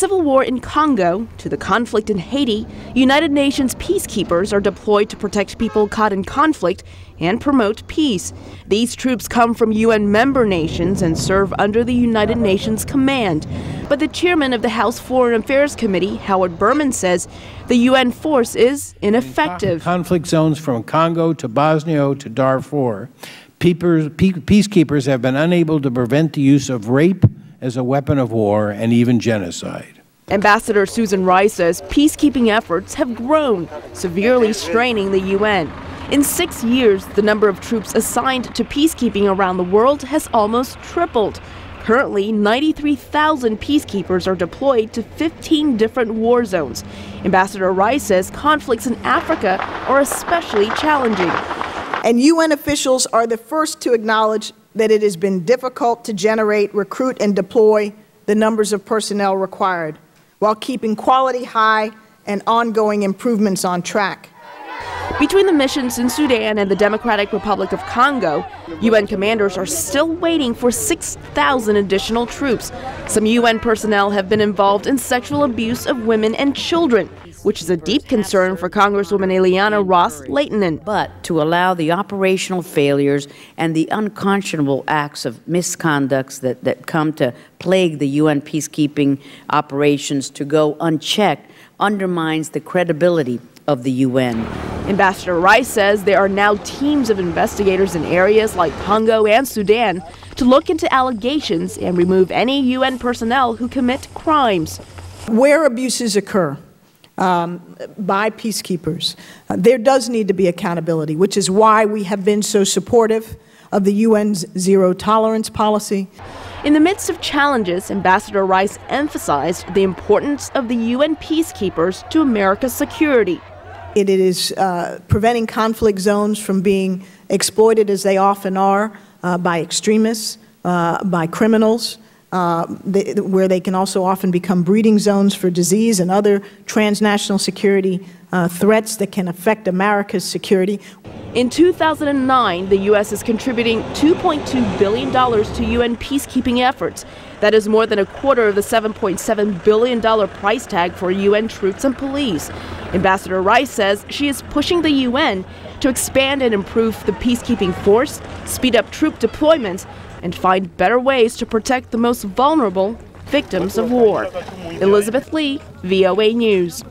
civil war in Congo to the conflict in Haiti, United Nations peacekeepers are deployed to protect people caught in conflict and promote peace. These troops come from UN member nations and serve under the United Nations command. But the chairman of the House Foreign Affairs Committee, Howard Berman, says the UN force is ineffective. Conflict zones from Congo to Bosnia to Darfur, peacekeepers have been unable to prevent the use of rape as a weapon of war and even genocide. Ambassador Susan Rice says peacekeeping efforts have grown, severely straining the UN. In 6 years, the number of troops assigned to peacekeeping around the world has almost tripled. Currently, 93,000 peacekeepers are deployed to 15 different war zones. Ambassador Rice says conflicts in Africa are especially challenging. And UN officials are the first to acknowledge that it has been difficult to generate, recruit, and deploy the numbers of personnel required, while keeping quality high and ongoing improvements on track. Between the missions in Sudan and the Democratic Republic of Congo, UN commanders are still waiting for 6,000 additional troops. Some UN personnel have been involved in sexual abuse of women and children, which is a deep concern for Congresswoman Ileana Ros-Lehtinen. But to allow the operational failures and the unconscionable acts of misconducts that come to plague the UN peacekeeping operations to go unchecked undermines the credibility of the UN. Ambassador Rice says there are now teams of investigators in areas like Congo and Sudan to look into allegations and remove any UN personnel who commit crimes. Where abuses occur by peacekeepers, there does need to be accountability, which is why we have been so supportive of the UN's zero tolerance policy. In the midst of challenges, Ambassador Rice emphasized the importance of the UN peacekeepers to America's security. It is preventing conflict zones from being exploited, as they often are, by extremists, by criminals, where they can also often become breeding zones for disease and other transnational security threats that can affect America's security. In 2009, the U.S. is contributing $2.2 billion to UN peacekeeping efforts. That is more than a quarter of the $7.7 billion price tag for UN troops and police. Ambassador Rice says she is pushing the UN to expand and improve the peacekeeping force, speed up troop deployments, and find better ways to protect the most vulnerable victims of war. Elizabeth Lee, VOA News.